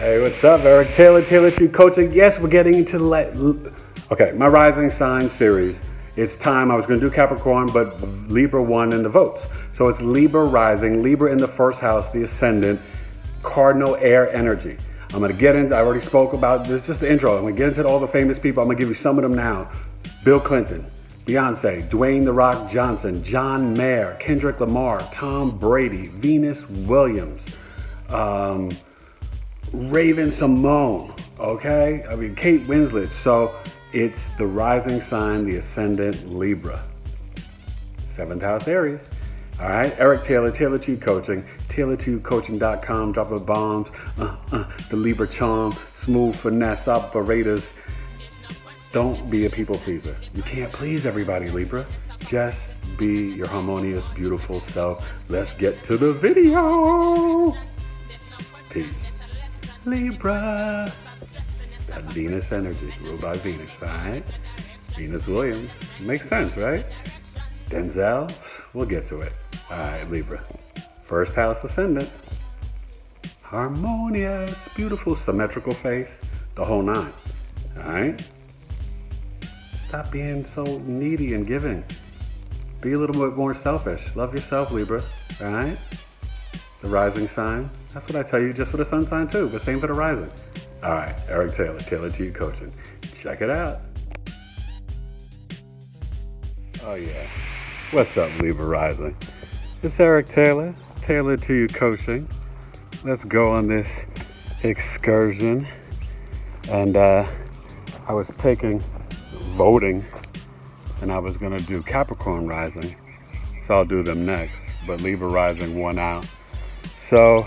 Hey, what's up? Eric Taylor, Taylored2U Coaching. Yes, we're getting into my Rising Sign series. It's time. I was going to do Capricorn, but Libra won in the votes. So it's Libra Rising, Libra in the first house, the Ascendant, Cardinal Air energy. I'm going to get into, I already spoke about this, just the intro. I'm going to get into all the famous people. I'm going to give you some of them now. Bill Clinton, Beyonce, Dwayne The Rock Johnson, John Mayer, Kendrick Lamar, Tom Brady, Venus Williams, Raven Simone, okay? I mean, Kate Winslet. So it's the rising sign, the Ascendant, Libra. 7th house, Aries. All right, Eric Taylor, Taylored2U Coaching, Taylored2UCoaching.com, drop of bombs, the Libra charm, smooth finesse operators. Don't be a people pleaser. You can't please everybody, Libra. Just be your harmonious, beautiful self. Let's get to the video. Peace. Libra. That Venus energy, ruled by Venus, right? Venus Williams. Makes sense, right? Denzel, we'll get to it. All right, Libra. First house Ascendant. Harmonious, beautiful, symmetrical face. The whole 9. All right? Stop being so needy and giving. Be a little bit more selfish. Love yourself, Libra. All right? The rising sign. That's what I tell you just for the sun sign too, but same for the rising. All right, Eric Taylor, Taylored2U Coaching. Check it out. Oh yeah. What's up, Libra Rising? It's Eric Taylor, Taylored2U Coaching. Let's go on this excursion. And I was taking voting, and I was gonna do Capricorn Rising, so I'll do them next. But Libra Rising won out. So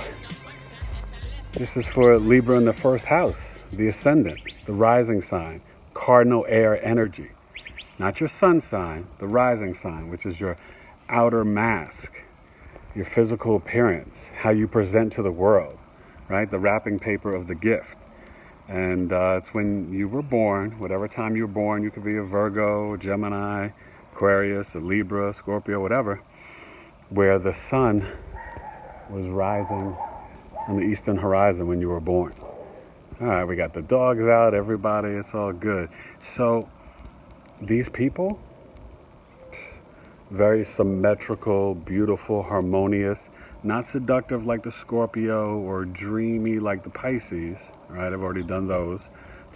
this is for Libra in the first house, the Ascendant, the rising sign, Cardinal Air energy. Not your sun sign, the rising sign, which is your outer mask, your physical appearance, how you present to the world, right? The wrapping paper of the gift. And it's when you were born, whatever time you were born. You could be a Virgo, a Gemini, Aquarius, a Libra, Scorpio, whatever, where the sun was rising on the eastern horizon when you were born. All right, we got the dogs out, everybody, it's all good. So these people, very symmetrical, beautiful, harmonious, not seductive like the Scorpio or dreamy like the Pisces, right? I've already done those.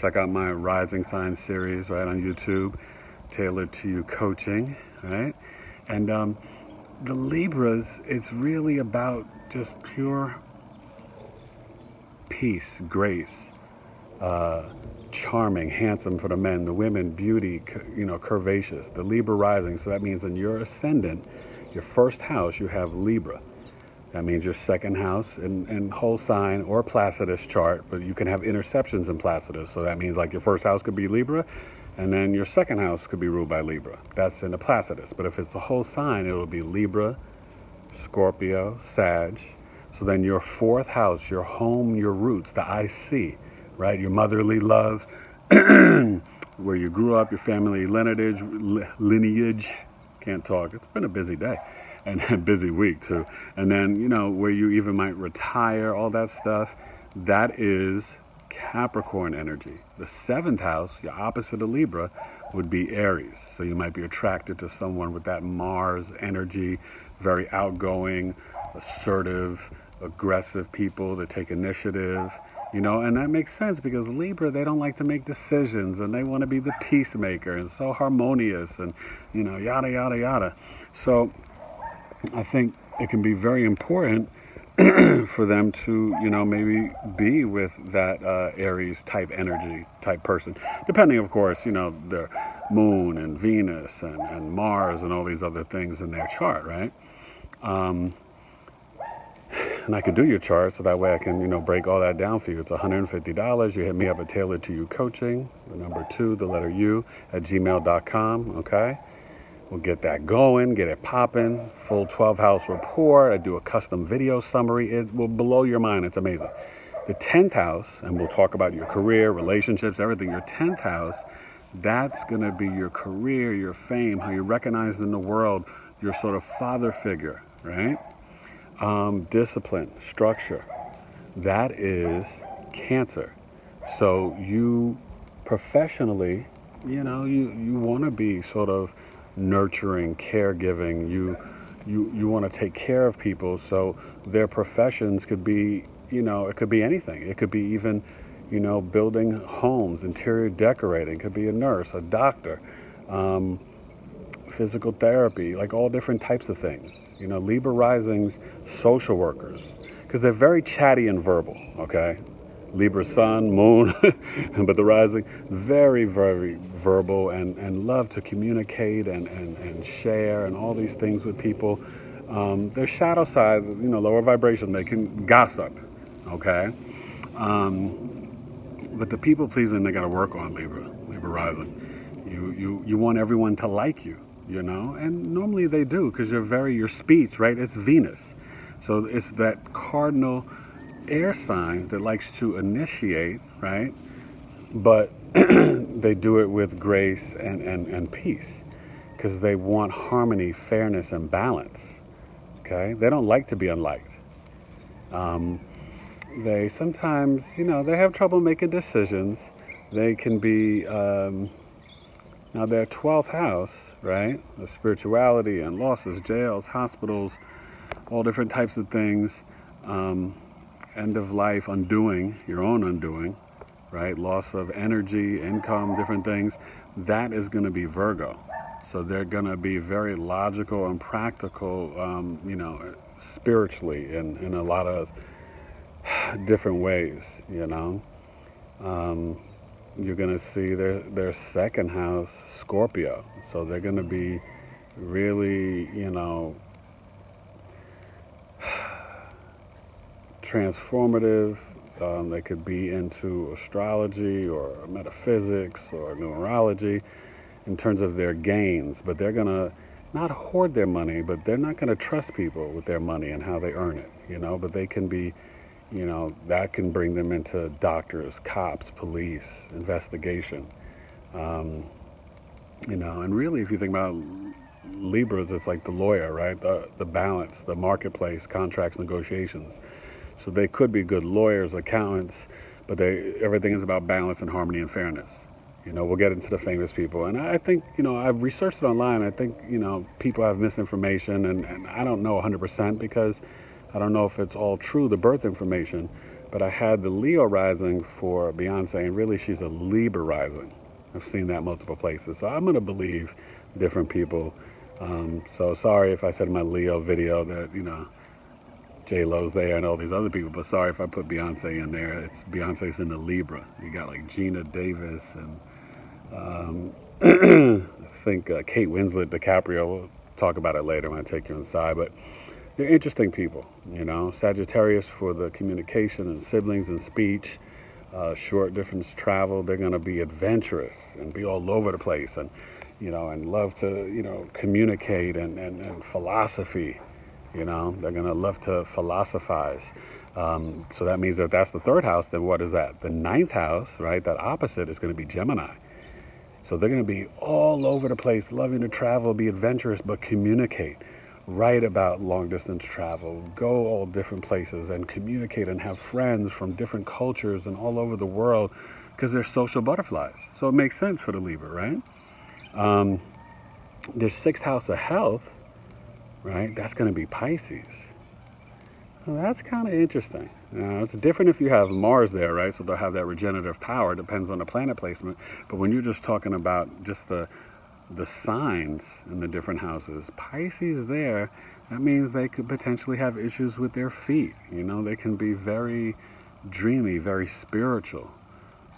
Check out my Rising Sign series, right, on YouTube, Taylored2U Coaching, right? And the Libras, it's really about just pure peace, grace, charming, handsome for the men, the women, beauty, curvaceous. The Libra rising, so that means in your Ascendant, your first house, you have Libra. That means your second house in whole sign or Placidus chart, but you can have interceptions in Placidus. So that means like your first house could be Libra, and then your second house could be ruled by Libra. That's in the Placidus. But if it's the whole sign, it will be Libra, Scorpio, Sag. So then your fourth house, your home, your roots, the IC, right? Your motherly love, where you grew up, your family lineage. Can't talk. It's been a busy day and a busy week too. And then, where you even might retire, all that stuff. That is Capricorn energy. The 7th house, your opposite of Libra, would be Aries. So you might be attracted to someone with that Mars energy, very outgoing, assertive, aggressive people that take initiative, and that makes sense because Libra, they don't like to make decisions and they want to be the peacemaker and so harmonious and, yada, yada, yada. So I think it can be very important for them to, maybe be with that Aries type energy, type person, depending, of course, their moon and Venus and Mars and all these other things in their chart, right? And I could do your chart so that way I can, break all that down for you. It's $150. You hit me up at Taylored2U Coaching, the number 2, the letter U, at gmail.com, okay? We'll get that going, get it popping, full 12-house report. I do a custom video summary. It will blow your mind. It's amazing. The 10th house, and we'll talk about your career, relationships, everything. Your 10th house, that's going to be your career, your fame, how you're recognized in the world, your sort of father figure, right? Discipline, structure. That is Cancer. So you professionally, you want to be sort of nurturing, caregiving. You want to take care of people. So their professions could be, it could be anything. It could be even, building homes, interior decorating. It could be a nurse, a doctor, physical therapy, like all different types of things. Libra Risings, social workers, because they're very chatty and verbal, okay? Libra Sun, Moon, but the Rising, very, very verbal and love to communicate and share and all these things with people. Their shadow side, lower vibration, they can gossip, okay? But the people pleasing they got to work on, Libra Rising. You want everyone to like you, and normally they do, because your speech, right? It's Venus. So it's that Cardinal Air Sign that likes to initiate, right? But they do it with grace and peace, because they want harmony, fairness, and balance. Okay? They don't like to be unliked. They sometimes, they have trouble making decisions. They can be, now their 12th house, right? The spirituality and losses, jails, hospitals, all different types of things. End of life, undoing, your own undoing, right? Loss of energy, income, different things. That is going to be Virgo. So they're going to be very logical and practical, spiritually in a lot of different ways, You're going to see their second house, Scorpio. So they're going to be really, transformative. They could be into astrology or metaphysics or numerology in terms of their gains, but they're going to not hoard their money, but they're not going to trust people with their money and how they earn it, but they can be, that can bring them into doctors, cops, police, investigation, and really if you think about Libras, it's like the lawyer, right? The balance, the marketplace, contracts, negotiations. So they could be good lawyers, accountants, but everything is about balance and harmony and fairness. We'll get into the famous people. And I think, I've researched it online. I think, people have misinformation, and I don't know 100% because I don't know if it's all true, the birth information. But I had the Leo rising for Beyonce, and really she's a Libra rising. I've seen that multiple places. So I'm going to believe different people. So sorry if I said in my Leo video that, J-Lo's there and all these other people, but sorry if I put Beyonce in there. Beyonce's in the Libra. You got like Gina Davis and I think Kate Winslet, DiCaprio. We'll talk about it later when I take you inside, but they're interesting people, Sagittarius for the communication and siblings and speech, short distance travel. They're going to be adventurous and be all over the place and, and love to, communicate and philosophy. They're going to love to philosophize. So that means that that's the third house, then what is that? The ninth house, right? That opposite is going to be Gemini. So they're going to be all over the place, loving to travel, be adventurous, but communicate. Write about long distance travel, go all different places and communicate and have friends from different cultures and all over the world because they're social butterflies. So it makes sense for the Libra, right? Their sixth house of health, right? That's going to be Pisces. Well, that's kind of interesting. It's different if you have Mars there, right? So they'll have that regenerative power. Depends on the planet placement. But when you're just talking about just the signs in the different houses, Pisces there, that means they could potentially have issues with their feet. They can be very dreamy, very spiritual.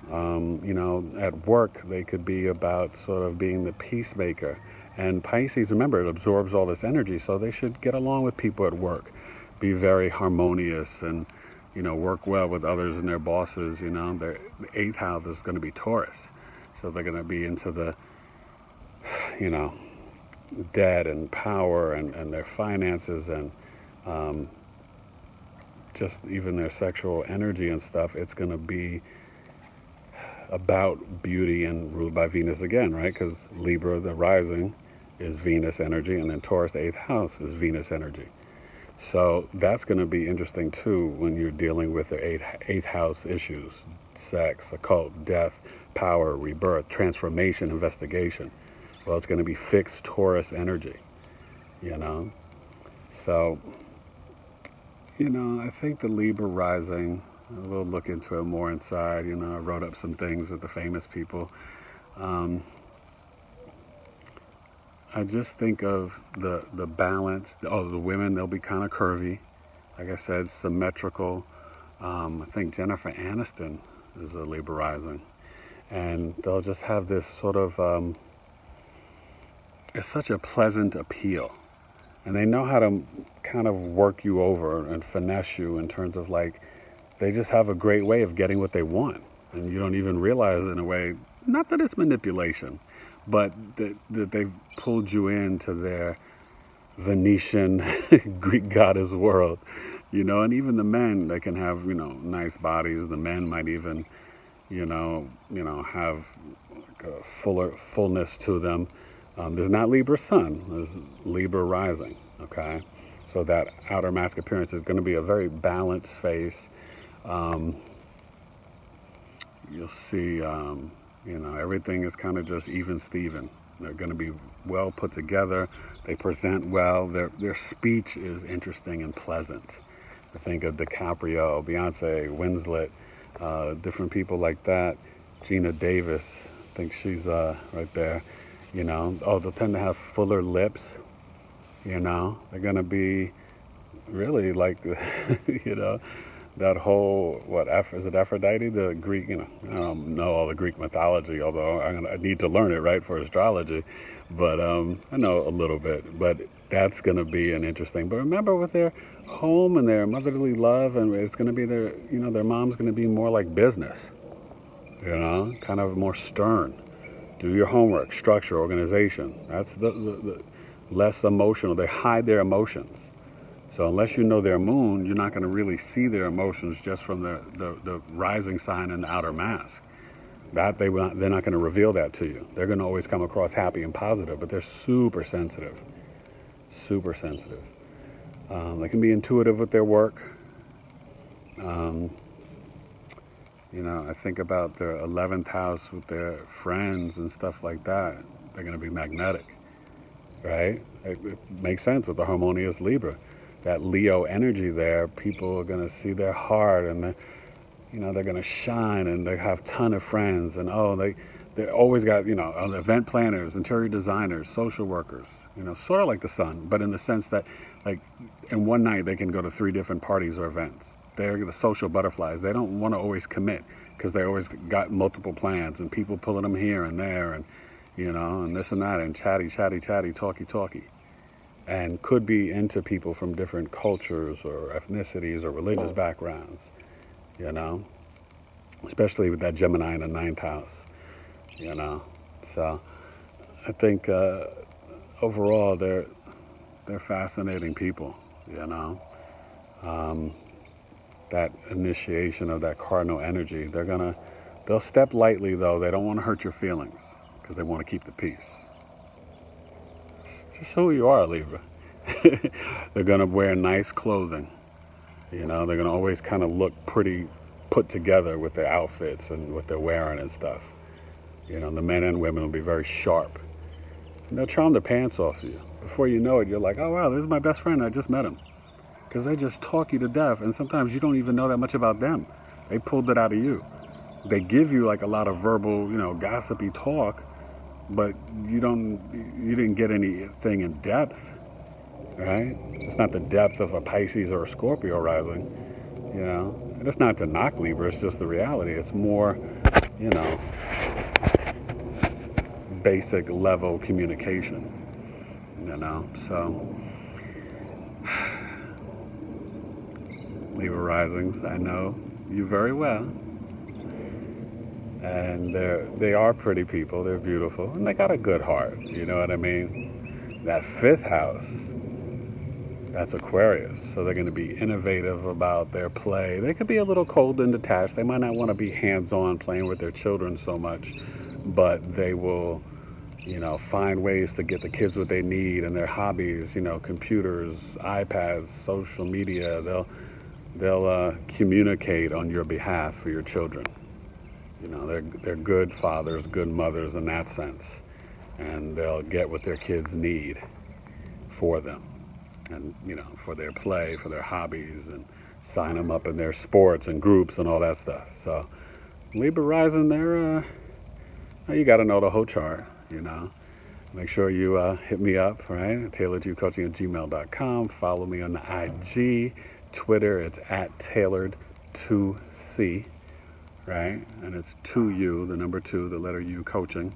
At work, they could be about sort of being the peacemaker. And Pisces, remember, it absorbs all this energy, so they should get along with people at work, be very harmonious and, work well with others and their bosses, The eighth house is going to be Taurus. So they're going to be into the, debt and power and their finances and just even their sexual energy and stuff. It's going to be about beauty and ruled by Venus again, right? Because Libra, the rising, is Venus energy, and then Taurus, the eighth house, is Venus energy. So that's going to be interesting too when you're dealing with the eighth house issues: sex, occult, death, power, rebirth, transformation, investigation. Well, it's going to be fixed Taurus energy, you know. So, you know, I think the Libra rising, we'll look into it more inside. You know, I wrote up some things with the famous people. I just think of the balance. Oh, the women, they'll be kind of curvy. Like I said, symmetrical. I think Jennifer Aniston is a Libra rising. And they'll just have this sort of, it's such a pleasant appeal. And they know how to kind of work you over and finesse you in terms of, like, they just have a great way of getting what they want. And you don't even realize it in a way, not that it's manipulation, but that they've pulled you into their Venetian Greek goddess world, you know. And even the men, they can have, you know, nice bodies. The men might even, you know, have like a fullness to them. There's not Libra Sun, there's Libra Rising, okay? So that outer mask appearance is going to be a very balanced face. You'll see, you know, everything is kind of just even Steven. They're going to be well put together. They present well. Their speech is interesting and pleasant. I think of DiCaprio, Beyonce, Winslet, different people like that. Gina Davis, I think she's right there. You know, oh, they'll tend to have fuller lips. You know, they're going to be really like, you know, that whole, is it Aphrodite, the Greek, you know, I don't know all the Greek mythology, although I need to learn it, right, for astrology. But I know a little bit, but that's going to be an interesting. But remember, with their home and their motherly love, and it's going to be their, you know, their mom's going to be more like business, you know, kind of more stern. Do your homework, structure, organization. That's the less emotional. They hide their emotions. So unless you know their moon, you're not going to really see their emotions just from the rising sign and the outer mask. They're not going to reveal that to you. They're going to always come across happy and positive, but they're super sensitive. Super sensitive. They can be intuitive with their work. You know, I think about their 11th house with their friends and stuff like that. They're going to be magnetic, right? It makes sense with the harmonious Libra. That Leo energy there, people are going to see their heart, and you know, they're going to shine, and they have a ton of friends, and they always got, you know, event planners, interior designers, social workers, you know, sort of like the sun, but in the sense that, like, in one night they can go to 3 different parties or events. They're the social butterflies. They don't want to always commit because they always got multiple plans and people pulling them here and there, and, you know, and this and that, and chatty, talky. And could be into people from different cultures or ethnicities or religious backgrounds, you know, especially with that Gemini in the 9th house, you know. So I think overall they're fascinating people, you know. That initiation of that cardinal energy, they'll step lightly though. They don't want to hurt your feelings because they want to keep the peace. Just who you are, Libra. They're going to wear nice clothing. You know, they're going to always kind of look pretty put together with their outfits and what they're wearing and stuff. You know, the men and women will be very sharp. And they'll charm the pants off you. Before you know it, you're like, oh, wow, this is my best friend. I just met him. Because they just talk you to death, and sometimes you don't even know that much about them. They pulled it out of you. They give you like a lot of verbal, you know, gossipy talk, but you didn't get anything in depth, right? It's not the depth of a Pisces or a Scorpio rising, you know. And it's not to knock Libra, it's just the reality. It's more, you know, basic level communication, you know. So Libra risings, I know you very well. And they are pretty people, they're beautiful, and they got a good heart, you know what I mean? That 5th house, that's Aquarius, so they're going to be innovative about their play. They could be a little cold and detached. They might not want to be hands-on playing with their children so much, but they will you know, find ways to get the kids what they need and their hobbies, you know, computers, iPads, social media. They'll communicate on your behalf for your children. You know, they're good fathers, good mothers in that sense. And they'll get what their kids need for them. And, you know, for their play, for their hobbies, and sign them up in their sports and groups and all that stuff. So Libra Rising, you got to know the whole chart, you know. Make sure you hit me up, right? Taylored2U Coaching@gmail.com. Follow me on the IG, Twitter. It's @Taylored2C, right? And it's 2U, the number 2, the letter U, coaching.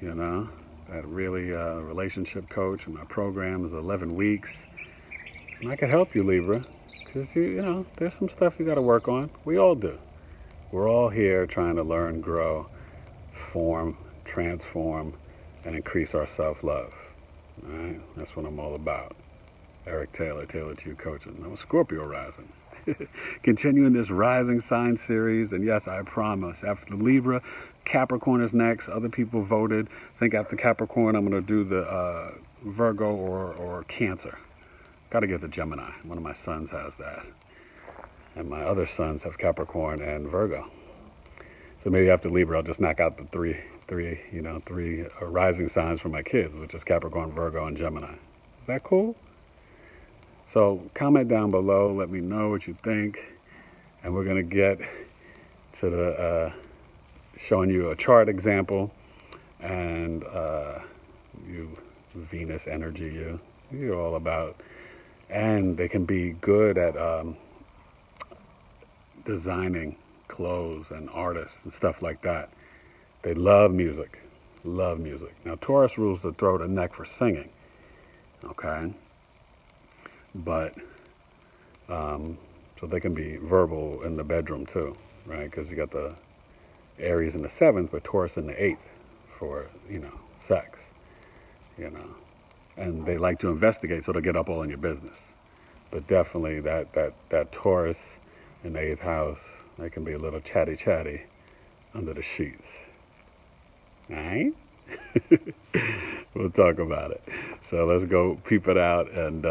You know, that really relationship coach. And my program is 11 weeks. And I can help you, Libra, because you know, there's some stuff you got to work on. We all do. We're all here trying to learn, grow, form, transform, and increase our self-love. All right? That's what I'm all about. Eric Taylor, Taylored2U Coaching. I'm a Scorpio rising. Continuing this rising sign series, and yes, I promise, after Libra, Capricorn is next. Other people voted. I think after Capricorn, I'm going to do the Virgo or Cancer. Got to get the Gemini. One of my sons has that. And my other sons have Capricorn and Virgo. So maybe after Libra, I'll just knock out the three rising signs for my kids, which is Capricorn, Virgo, and Gemini. Is that cool? So comment down below. Let me know what you think. And we're going to get to the showing you a chart example. And you Venus energy, you're all about. And they can be good at designing clothes and artists and stuff like that. They love music. Love music. Now, Taurus rules the throat and neck for singing. Okay? But, so they can be verbal in the bedroom too, right? Because you got the Aries in the 7th, but Taurus in the 8th for, you know, sex, you know. And they like to investigate, so they'll get up all in your business. But definitely that Taurus in the 8th house, they can be a little chatty under the sheets. All right? We'll talk about it. So let's go peep it out and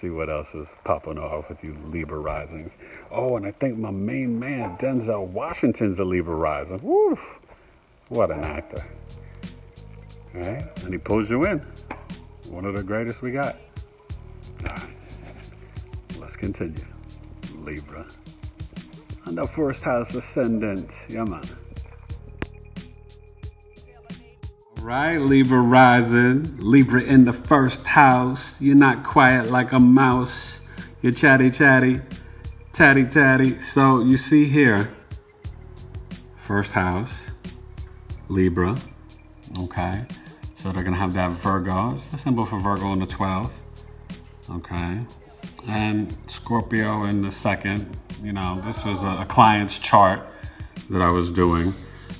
see what else is popping off with you Libra risings. Oh, and I think my main man, Denzel Washington's a Libra rising. Woo! What an actor. All right? And he pulls you in. One of the greatest we got. All right. Let's continue. Libra. And the first house, Ascendant. Yeah, man. All right, Libra rising. Libra in the first house. You're not quiet like a mouse. You're chatty. So you see here, first house, Libra. Okay. So they're going to have that Virgo. It's a symbol for Virgo on the 12th. Okay. And Scorpio in the 2nd. You know, this was a client's chart that I was doing.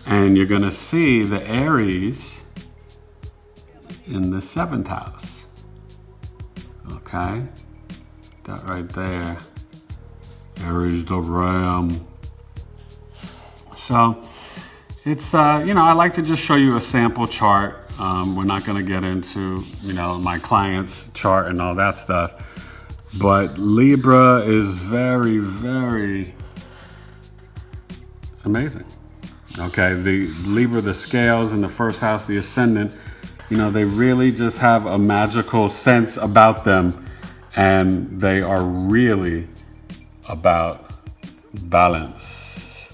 And you're going to see the Aries in the 7th house. Okay. That right there. Aries the Ram. So it's, you know, I like to just show you a sample chart. We're not going to get into, you know, my client's chart and all that stuff. But Libra is very, very amazing. Okay, the Libra, the scales in the first house, the Ascendant, you know, they really just have a magical sense about them. And they are really about balance.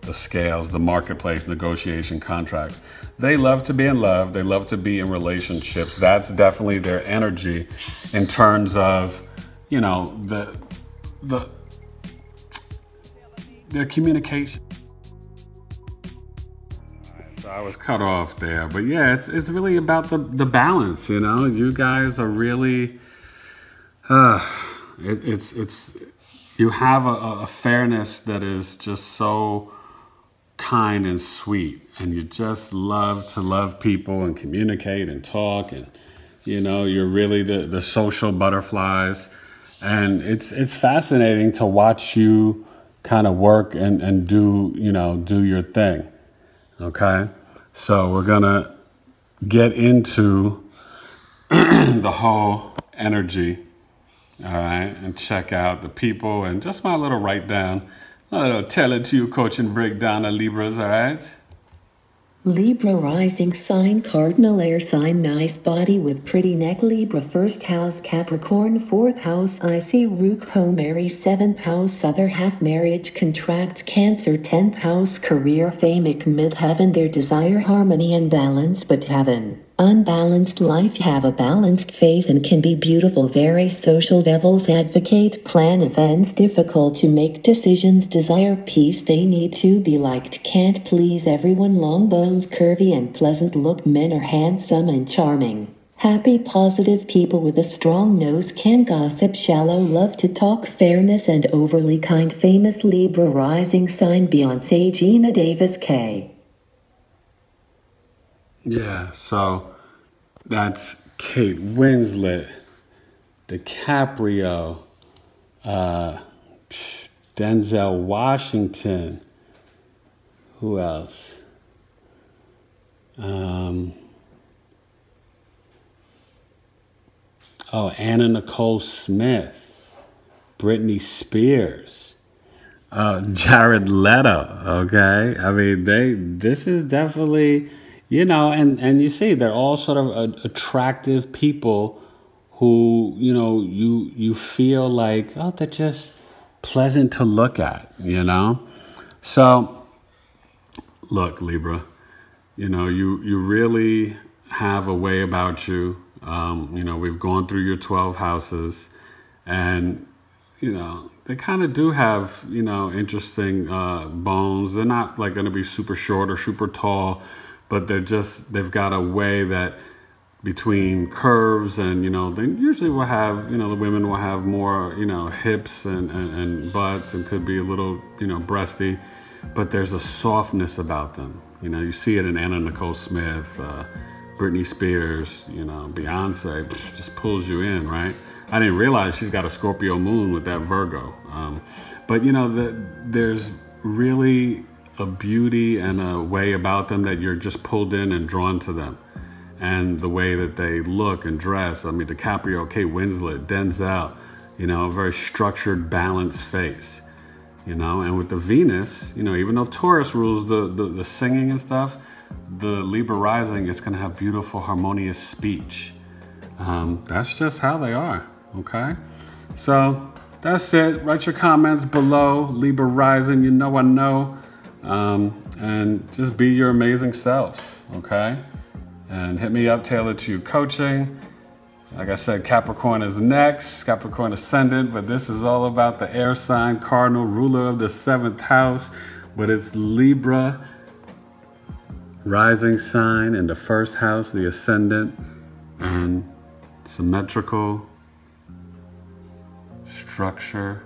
The scales, the marketplace, negotiation, contracts. They love to be in love. They love to be in relationships. That's definitely their energy in terms of, you know, their communication. So I was cut off there, but yeah, it's really about the balance. You know, you guys are really, you have a fairness that is just so kind and sweet, and you just love to love people and communicate and talk, and you know, you're really the social butterflies, and it's fascinating to watch you kind of work and do, you know, do your thing. Okay, so we're gonna get into the whole energy, all right, and check out the people and just my little write down, a little Taylored2U coaching breakdown of Libras, all right? Libra rising sign, Cardinal Air Sign, nice body with pretty neck. Libra first house, Capricorn fourth house, icy roots, home. Aries seventh house, other half, marriage, contracts. Cancer 10th house, career, fame, midheaven, their desire, harmony and balance, but heaven. Unbalanced life, have a balanced face and can be beautiful, very social. Devils advocate, plan events, difficult to make decisions, desire peace, they need to be liked, can't please everyone. Long bones, curvy and pleasant look, men are handsome and charming. Happy, positive people with a strong nose, can gossip, shallow, love to talk, fairness and overly kind. Famous Libra rising sign, Beyonce, Gina Davis, K. Yeah, so that's Kate Winslet, DiCaprio, Denzel Washington. Who else? Anna Nicole Smith, Brittany Spears, Jared Leto. Okay, I mean this is definitely. And you see, they're all sort of attractive people who, you feel like, oh, they're just pleasant to look at, So, look, Libra, you really have a way about you. We've gone through your 12 houses and, they kind of do have, interesting bones. They're not like going to be super short or super tall. But they've got a way that between curves and, they usually will have, the women will have more, hips and butts and could be a little, breasty, but there's a softness about them. You see it in Anna Nicole Smith, Brittany Spears, Beyonce just pulls you in, right? I didn't realize she's got a Scorpio moon with that Virgo. But, there's really a beauty and a way about them that you're just pulled in and drawn to them. And the way that they look and dress. I mean, DiCaprio, Kate Winslet, Denzel, a very structured, balanced face. And with the Venus, even though Taurus rules the singing and stuff, the Libra rising is going to have beautiful, harmonious speech. That's just how they are, okay? So that's it. Write your comments below. Libra rising, I know. And just be your amazing self, okay? And hit me up, Taylored2U Coaching. Like I said, Capricorn is next, Capricorn Ascendant, but this is all about the air sign, Cardinal, ruler of the 7th house, but it's Libra rising sign in the 1st house, the Ascendant, and symmetrical, structure,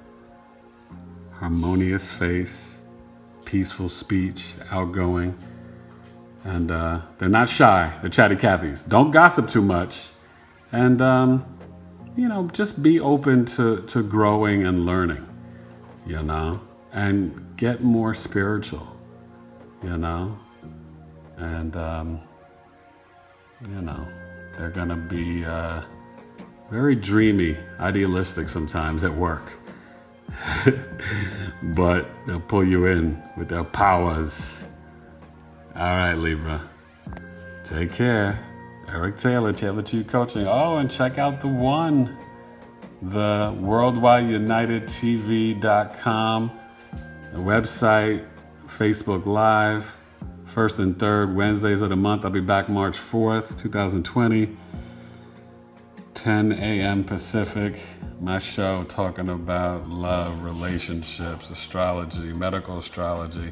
harmonious face, peaceful speech, outgoing, and they're not shy. They're chatty Cathys. Don't gossip too much, and just be open to growing and learning, and get more spiritual, and they're gonna be very dreamy, idealistic sometimes at work. But they'll pull you in with their powers. All right, Libra. Take care. Eric Taylor, Taylored2U Coaching. Oh, and check out the worldwideunitedtv.com, the website, Facebook Live, 1st and 3rd Wednesdays of the month. I'll be back March 4th, 2020. 10 a.m. Pacific, my show talking about love, relationships, astrology, medical astrology,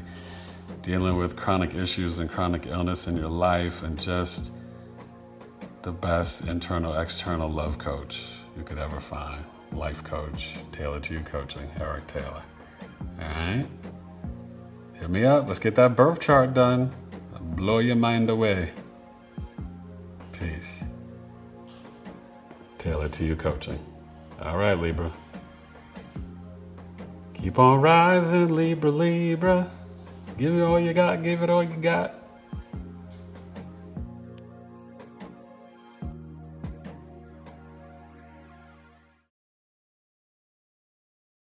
dealing with chronic issues and chronic illness in your life, and just the best internal, external love coach you could ever find. Life coach, Taylored2U Coaching, Eric Taylor. All right? Hit me up. Let's get that birth chart done. I'll blow your mind away. Peace. Taylored2U Coaching. All right, Libra. Keep on rising, Libra, Libra. Give it all you got. Give it all you got.